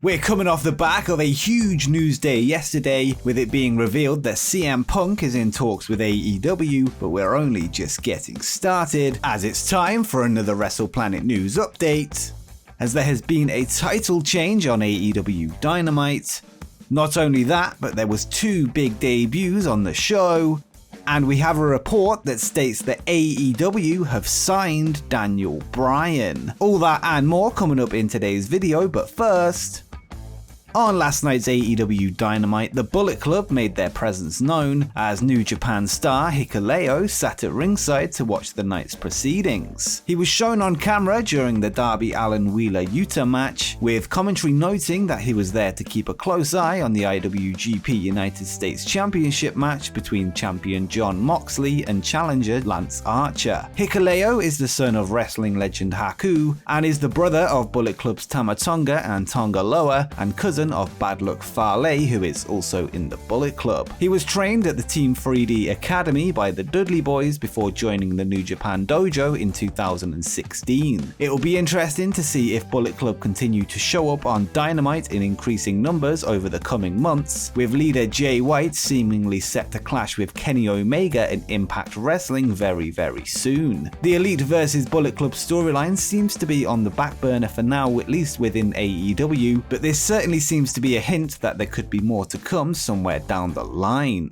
We're coming off the back of a huge news day yesterday, with it being revealed that CM Punk is in talks with AEW, but we're only just getting started, as it's time for another WrestlePlanet news update, as there has been a title change on AEW Dynamite. Not only that, but there was two big debuts on the show, and we have a report that states that AEW have signed Daniel Bryan. All that and more coming up in today's video, but first, on last night's AEW Dynamite, the Bullet Club made their presence known as New Japan star Hikuleo sat at ringside to watch the night's proceedings. He was shown on camera during the Darby Allin Wheeler Yuta match, with commentary noting that he was there to keep a close eye on the IWGP United States Championship match between champion Jon Moxley and challenger Lance Archer. Hikuleo is the son of wrestling legend Haku and is the brother of Bullet Club's Tama Tonga and Tonga Loa and cousin of Bad Luck Fale, who is also in the Bullet Club. He was trained at the Team 3D Academy by the Dudley Boys before joining the New Japan Dojo in 2016. It will be interesting to see if Bullet Club continue to show up on Dynamite in increasing numbers over the coming months, with leader Jay White seemingly set to clash with Kenny Omega in Impact Wrestling very soon. The Elite vs Bullet Club storyline seems to be on the back burner for now, at least within AEW, but this certainly seems to be a hint that there could be more to come somewhere down the line.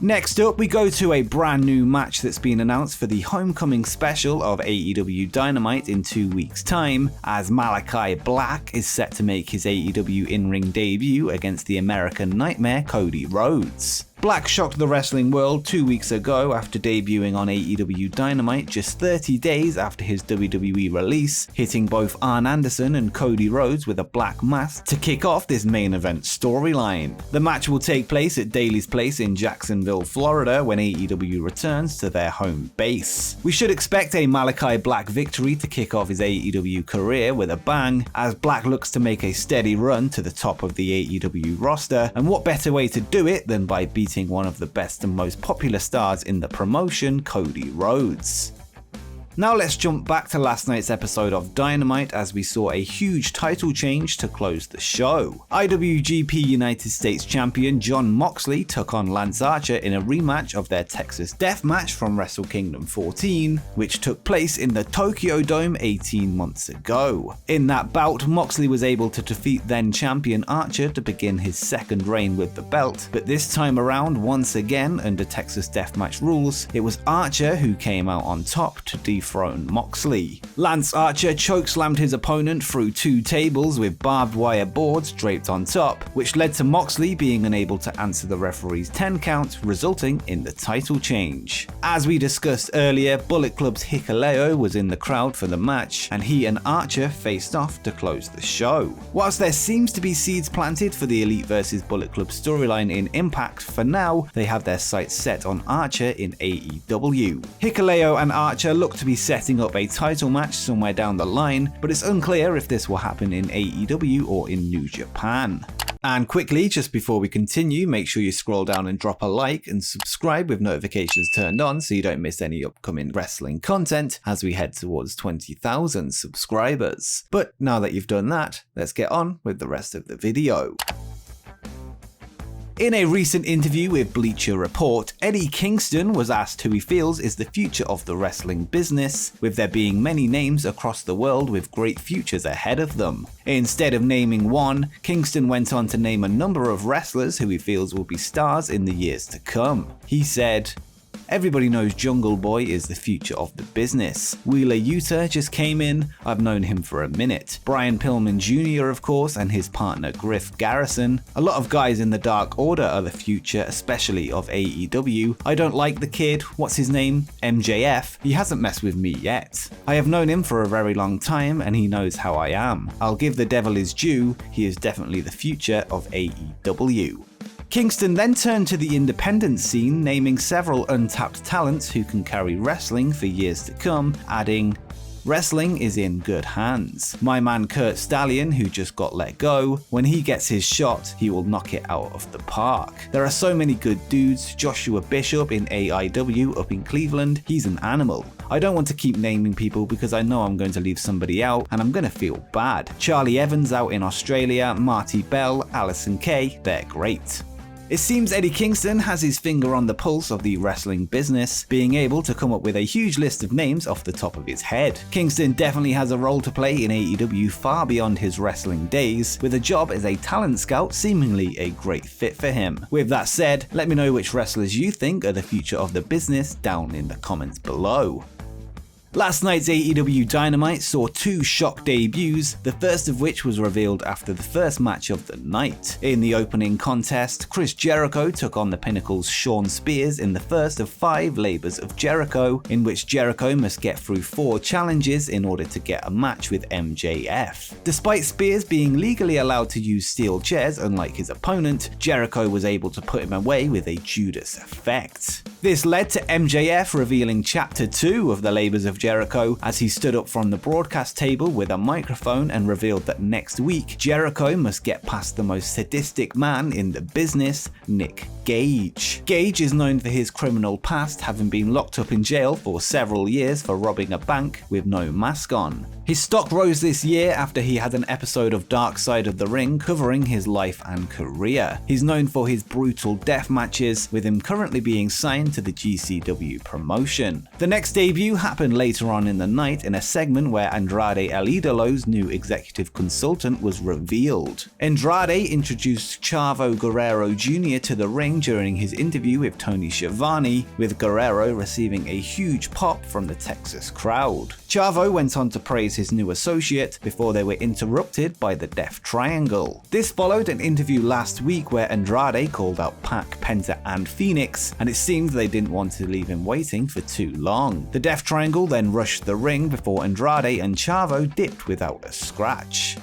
Next up, we go to a brand new match that's been announced for the Homecoming special of AEW Dynamite in 2 weeks' time, as Malakai Black is set to make his AEW in-ring debut against the American Nightmare Cody Rhodes. Black shocked the wrestling world 2 weeks ago after debuting on AEW Dynamite just 30 days after his WWE release, hitting both Arn Anderson and Cody Rhodes with a black mask to kick off this main event storyline. The match will take place at Daly's Place in Jacksonville, Florida, when AEW returns to their home base. We should expect a Malakai Black victory to kick off his AEW career with a bang, as Black looks to make a steady run to the top of the AEW roster, and what better way to do it than by beating one of the best and most popular stars in the promotion, Cody Rhodes. Now let's jump back to last night's episode of Dynamite, as we saw a huge title change to close the show. IWGP United States Champion Jon Moxley took on Lance Archer in a rematch of their Texas Death Match from Wrestle Kingdom 14, which took place in the Tokyo Dome 18 months ago. In that bout, Moxley was able to defeat then champion Archer to begin his second reign with the belt, but this time around, once again under Texas Deathmatch rules, it was Archer who came out on top to dethrone Moxley. Lance Archer chokeslammed his opponent through 2 tables with barbed wire boards draped on top, which led to Moxley being unable to answer the referee's 10 count, resulting in the title change. As we discussed earlier, Bullet Club's Hikuleo was in the crowd for the match, and he and Archer faced off to close the show. Whilst there seems to be seeds planted for the Elite vs Bullet Club storyline in Impact, for now they have their sights set on Archer in AEW. Hikuleo and Archer look to be setting up a title match somewhere down the line, but it's unclear if this will happen in AEW or in New Japan. And quickly, just before we continue, make sure you scroll down and drop a like and subscribe with notifications turned on so you don't miss any upcoming wrestling content as we head towards 20,000 subscribers. But now that you've done that, let's get on with the rest of the video. In a recent interview with Bleacher Report, Eddie Kingston was asked who he feels is the future of the wrestling business, with there being many names across the world with great futures ahead of them. Instead of naming one, Kingston went on to name a number of wrestlers who he feels will be stars in the years to come. He said, "Everybody knows Jungle Boy is the future of the business. Wheeler Yuta just came in, I've known him for a minute. Brian Pillman Jr. of course, and his partner Griff Garrison. A lot of guys in the Dark Order are the future, especially of AEW. I don't like the kid, what's his name? MJF. He hasn't messed with me yet. I have known him for a very long time and he knows how I am. I'll give the devil his due, he is definitely the future of AEW." Kingston then turned to the independent scene, naming several untapped talents who can carry wrestling for years to come, adding, "Wrestling is in good hands. My man Kurt Stallion, who just got let go, when he gets his shot, he will knock it out of the park. There are so many good dudes. Joshua Bishop in AIW up in Cleveland, he's an animal. I don't want to keep naming people because I know I'm going to leave somebody out and I'm going to feel bad. Charlie Evans out in Australia, Marty Bell, Allison Kay, they're great. It seems Eddie Kingston has his finger on the pulse of the wrestling business, being able to come up with a huge list of names off the top of his head. Kingston definitely has a role to play in AEW far beyond his wrestling days, with a job as a talent scout seemingly a great fit for him. With that said, let me know which wrestlers you think are the future of the business down in the comments below. Last night's AEW Dynamite saw two shock debuts, the first of which was revealed after the first match of the night. In the opening contest, Chris Jericho took on the Pinnacle's Shawn Spears in the first of 5 Labors of Jericho, in which Jericho must get through 4 challenges in order to get a match with MJF. Despite Spears being legally allowed to use steel chairs unlike his opponent, Jericho was able to put him away with a Judas effect. This led to MJF revealing Chapter 2 of the Labors of Jericho as he stood up from the broadcast table with a microphone and revealed that next week Jericho must get past the most sadistic man in the business, Nick Gage. Gage is known for his criminal past, having been locked up in jail for several years for robbing a bank with no mask on. His stock rose this year after he had an episode of Dark Side of the Ring covering his life and career. He's known for his brutal death matches, with him currently being signed to the GCW promotion. The next debut happened later on in the night in a segment where Andrade El Idolo's new executive consultant was revealed. Andrade introduced Chavo Guerrero Jr. to the ring during his interview with Tony Schiavone, with Guerrero receiving a huge pop from the Texas crowd. Chavo went on to praise his new associate before they were interrupted by the Death Triangle. This followed an interview last week where Andrade called out Pac, Penta and Phoenix, and it seemed they didn't want to leave him waiting for too long. The Death Triangle then rushed the ring before Andrade and Chavo dipped without a scratch.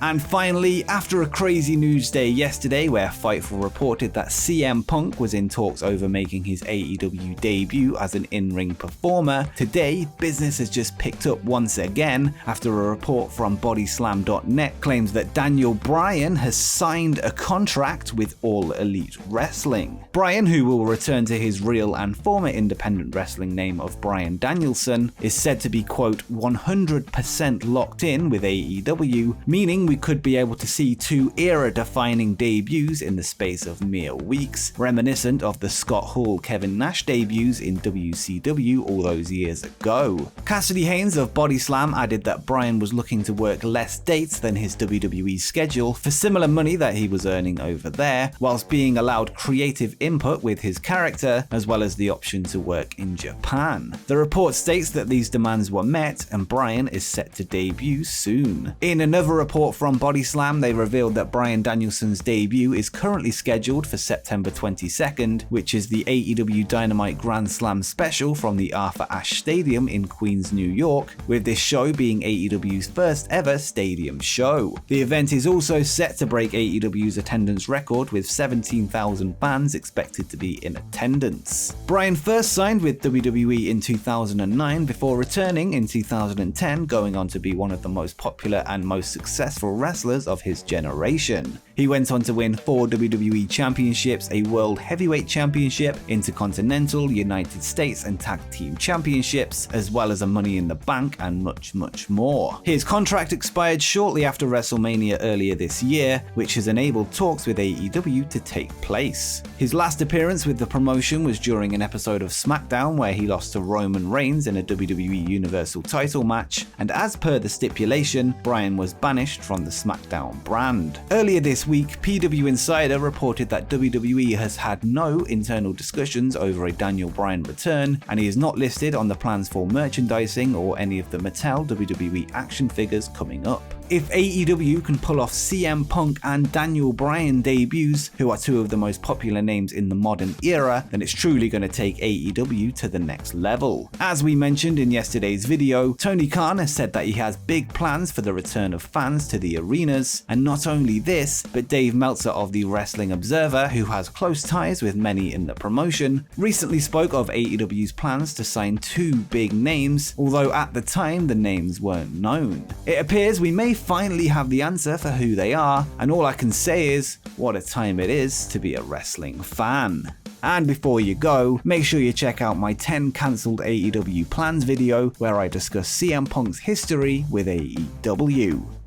And finally, after a crazy news day yesterday where Fyter reported that CM Punk was in talks over making his AEW debut as an in-ring performer, today business has just picked up once again after a report from Bodyslam.net claims that Daniel Bryan has signed a contract with All Elite Wrestling. Bryan, who will return to his real and former independent wrestling name of Bryan Danielson, is said to be, quote, 100% locked in with AEW, meaning we could be able to see 2 era-defining debuts in the space of mere weeks, reminiscent of the Scott Hall Kevin Nash debuts in WCW all those years ago. Cassidy Haynes of Bodyslam added that Bryan was looking to work less dates than his WWE schedule for similar money that he was earning over there, whilst being allowed creative input with his character, as well as the option to work in Japan. The report states that these demands were met and Bryan is set to debut soon. In another report from Bodyslam, they revealed that Bryan Danielson's debut is currently scheduled for September 22nd, which is the AEW Dynamite Grand Slam special from the Arthur Ashe Stadium in Queens, New York, with this show being AEW's first ever stadium show. The event is also set to break AEW's attendance record, with 17,000 fans expected to be in attendance. Bryan first signed with WWE in 2009 before returning in 2010, going on to be one of the most popular and most successful wrestlers of his generation. He went on to win 4 WWE championships, a World Heavyweight Championship, Intercontinental, United States and Tag Team Championships, as well as a Money in the Bank and much more. His contract expired shortly after WrestleMania earlier this year, which has enabled talks with AEW to take place. His last appearance with the promotion was during an episode of SmackDown where he lost to Roman Reigns in a WWE Universal title match, and as per the stipulation, Bryan was banished from the SmackDown brand. Earlier this week, PW Insider reported that WWE has had no internal discussions over a Daniel Bryan return, and he is not listed on the plans for merchandising or any of the Mattel WWE action figures coming up. If AEW can pull off CM Punk and Daniel Bryan debuts, who are 2 of the most popular names in the modern era, then it's truly going to take AEW to the next level. As we mentioned in yesterday's video, Tony Khan has said that he has big plans for the return of fans to the arenas, and not only this, but Dave Meltzer of the Wrestling Observer, who has close ties with many in the promotion, recently spoke of AEW's plans to sign 2 big names, although at the time the names weren't known. It appears we may finally have the answer for who they are, and all I can say is, what a time it is to be a wrestling fan. And before you go, make sure you check out my 10 cancelled AEW plans video where I discuss CM Punk's history with AEW.